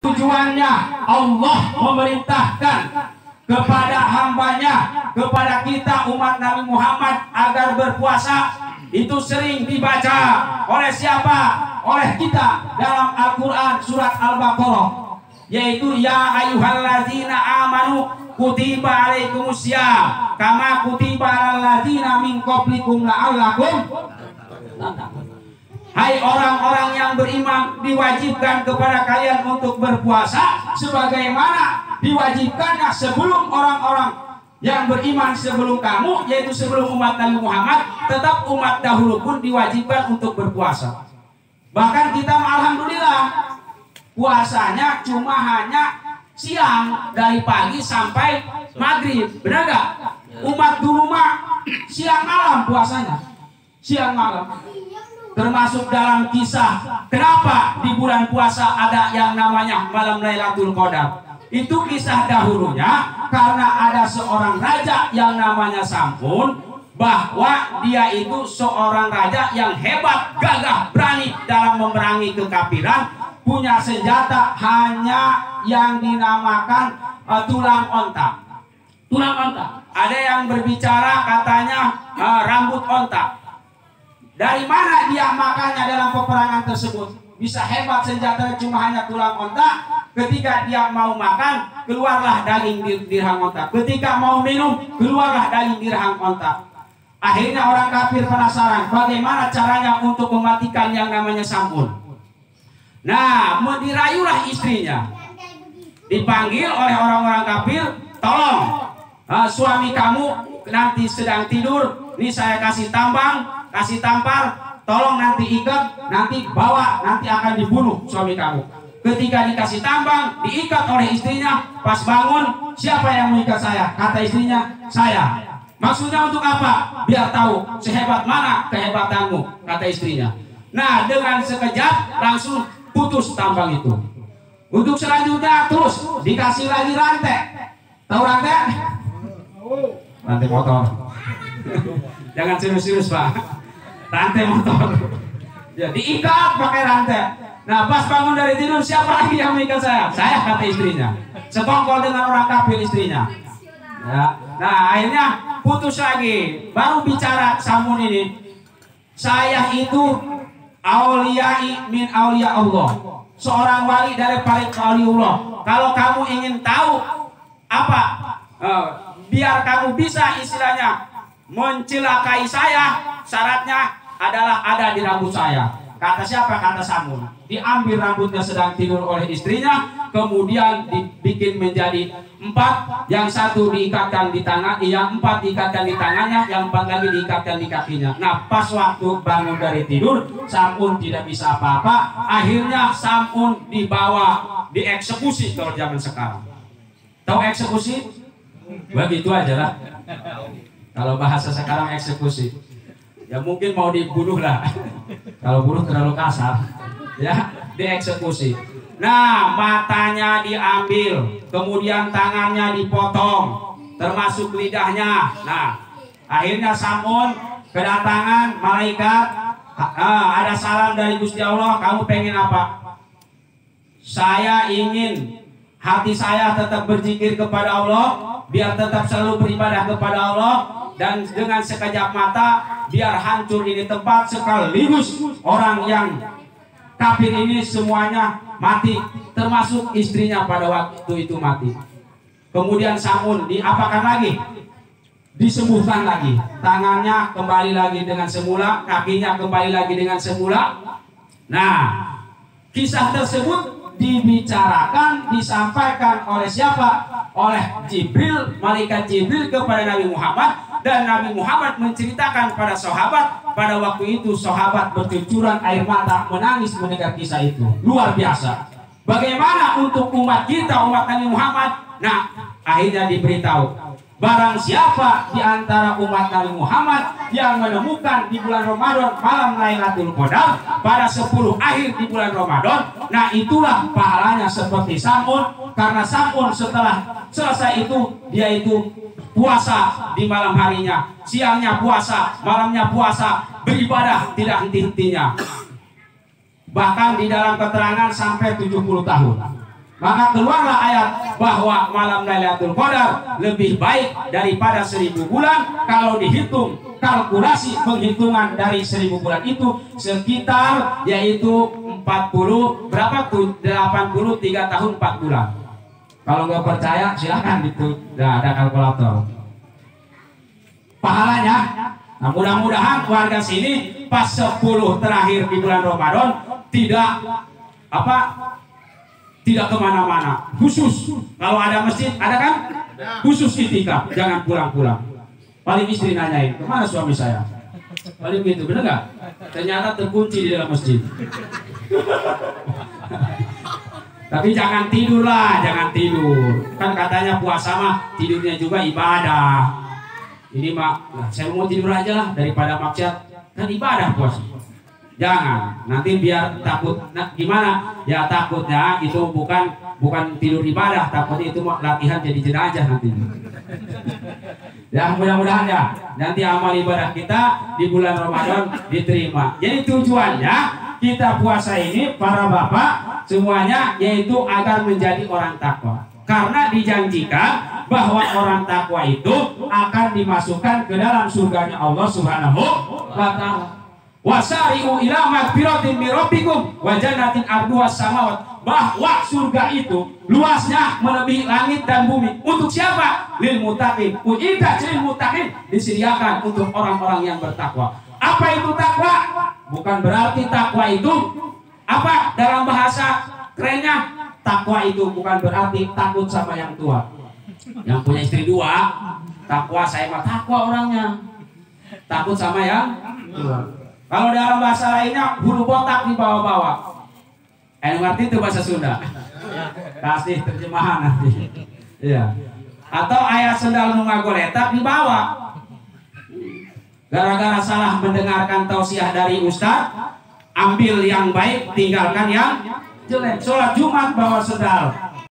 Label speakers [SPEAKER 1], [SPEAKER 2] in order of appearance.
[SPEAKER 1] Tujuannya Allah memerintahkan kepada hambanya, kepada kita umat Nabi Muhammad agar berpuasa. Itu sering dibaca oleh siapa? Oleh kita dalam Al-Quran surat Al-Baqarah, yaitu ya ayyuhalladzina amanu kutiba alaikumussyam kama kutiba alal ladzina min qablikum la'allakum tattaqun. Hai orang-orang yang beriman, diwajibkan kepada kalian untuk berpuasa sebagaimana diwajibkannya sebelum orang-orang yang beriman sebelum kamu, yaitu sebelum umat Nabi Muhammad. Tetap umat dahulu pun diwajibkan untuk berpuasa. Bahkan kita alhamdulillah puasanya cuma hanya siang, dari pagi sampai maghrib, benar gak? Umat dulu mah siang malam puasanya, siang malam. Termasuk dalam kisah kenapa di bulan puasa ada yang namanya malam Lailatul Qadar. Itu kisah dahulunya karena ada seorang raja yang namanya Sam'un, bahwa dia itu seorang raja yang hebat, gagah, berani dalam memerangi kekafiran, punya senjata hanya yang dinamakan tulang onta. Tulang onta. Ada yang berbicara katanya rambut onta. Dari mana dia makannya dalam peperangan tersebut? Bisa hebat senjata cuma hanya tulang onta. Ketika dia mau makan, keluarlah daging dirham onta. Ketika mau minum, keluarlah daging dirham onta. Akhirnya orang kafir penasaran bagaimana caranya untuk mematikan yang namanya Sam'un. Nah, dirayulah istrinya. Dipanggil oleh orang-orang kafir, tolong suami kamu nanti sedang tidur, ini saya kasih tambang, kasih tampar, tolong nanti ikat, nanti bawa, nanti akan dibunuh suami kamu. Ketika dikasih tambang, diikat oleh istrinya, pas bangun, siapa yang mengikat saya? Kata istrinya, saya. Maksudnya untuk apa? Biar tahu sehebat mana kehebatanmu, kata istrinya. Nah, dengan sekejap langsung putus tambang itu. Untuk selanjutnya terus dikasih lagi rantai. Tahu rantai? Rantai motor. Jangan serius-serius, Pak. Rantai motor. Ya, diikat pakai rantai. Nah, pas bangun dari tidur, siapa lagi yang mengikat saya? Saya, kata istrinya. Sekongkol dengan orang kafir istrinya. Ya. Nah, akhirnya putus lagi. Baru bicara Sam'un ini, saya itu auliyai min aulia Allah, seorang wali dari para waliullah. Kalau kamu ingin tahu apa, biar kamu bisa istilahnya mencelakai saya, syaratnya adalah ada di rambut saya. Kata siapa? Kata Sam'un. Diambil rambutnya sedang tidur oleh istrinya, kemudian dibikin menjadi 4, yang satu diikatkan di tangan, yang 4 diikatkan di tangannya, yang 4 lagi diikatkan di kakinya. Nah, pas waktu bangun dari tidur, Sam'un tidak bisa apa-apa. Akhirnya Sam'un dibawa, dieksekusi kalau zaman sekarang. Tahu eksekusi? Begitu aja lah. Kalau bahasa sekarang eksekusi, ya mungkin mau dibunuh lah. Kalau bunuh terlalu kasar, ya dieksekusi. Nah, matanya diambil, kemudian tangannya dipotong, termasuk lidahnya. Nah, akhirnya Sam'un kedatangan malaikat. Ada salam dari Gusti Allah, kamu pengen apa? Saya ingin hati saya tetap berzikir kepada Allah, biar tetap selalu beribadah kepada Allah, dan dengan sekejap mata biar hancur ini tempat sekaligus orang yang kafir ini semuanya mati, termasuk istrinya pada waktu itu mati. Kemudian Sam'un diapakan lagi? Disembuhkan lagi, tangannya kembali lagi dengan semula, kakinya kembali lagi dengan semula. Nah, kisah tersebut dibicarakan, disampaikan oleh siapa? Oleh Jibril, malaikat Jibril kepada Nabi Muhammad. Dan Nabi Muhammad menceritakan pada sahabat. Pada waktu itu sahabat bercucuran air mata, menangis mendengar kisah itu. Luar biasa. Bagaimana untuk umat kita, umat Nabi Muhammad? Nah, akhirnya diberitahu, barang siapa di antara umat Nabi Muhammad yang menemukan di bulan Ramadan malam Lailatul Qadar pada 10 akhir di bulan Ramadan, nah itulah pahalanya seperti Sam'un. Karena Sam'un setelah selesai itu, dia itu puasa di malam harinya, siangnya puasa, malamnya puasa, beribadah tidak henti-hentinya. Bahkan di dalam keterangan sampai 70 tahun. Maka keluarlah ayat bahwa malam Lailatul Qadar lebih baik daripada 1000 bulan. Kalau dihitung kalkulasi penghitungan dari 1000 bulan itu sekitar yaitu 40 berapa tuh 83 tahun 4 bulan. Kalau nggak percaya silahkan itu ada kalkulator. Pahalanya, nah mudah-mudahan warga sini pas 10 terakhir di bulan Ramadan tidak kemana-mana, khusus kalau ada masjid, ada kan? Khusus itikaf, jangan pulang-pulang. Paling istri nanyain, kemana suami saya? Paling gitu, bener nggak? Ternyata terkunci di dalam masjid. Tapi jangan tidur lah, jangan tidur. Kan katanya puasa mah tidurnya juga ibadah. Ini mah, saya mau tidur aja lah daripada maksiat. Kan ibadah puasa. Jangan, nanti biar takut. Nah, gimana? Ya takutnya itu bukan tidur ibadah, takutnya itu latihan jadi jenazah nanti. Ya mudah-mudahan ya nanti amal ibadah kita di bulan Ramadan diterima. Jadi tujuannya kita puasa ini para bapak semuanya yaitu agar menjadi orang takwa. Karena dijanjikan bahwa orang takwa itu akan dimasukkan ke dalam surganya Allah Subhanahu wa Ta'ala. Wasari'u ila magfiratin min rabbikum wa jannatin arduhas samawat. Bahwa surga itu luasnya melebihi langit dan bumi. Untuk siapa? Lil muttaqin. Uiddat lil muttaqin, disediakan untuk orang-orang yang bertakwa. Apa itu takwa? Bukan berarti takwa itu apa dalam bahasa kerennya? Takwa itu bukan berarti takut sama yang tua. Yang punya istri 2, takwa saya mah takwa orangnya. Takut sama yang tua. Kalau dalam bahasa lainnya bulu botak di bawah-bawah. Ngerti itu bahasa Sunda. Kasih terjemahan nanti. Iya. Atau ayat sendal nu ngagoletak di bawah. Gara-gara salah mendengarkan tausiah dari ustaz, ambil yang baik, tinggalkan yang jelek. Sholat Jumat bawa sendal,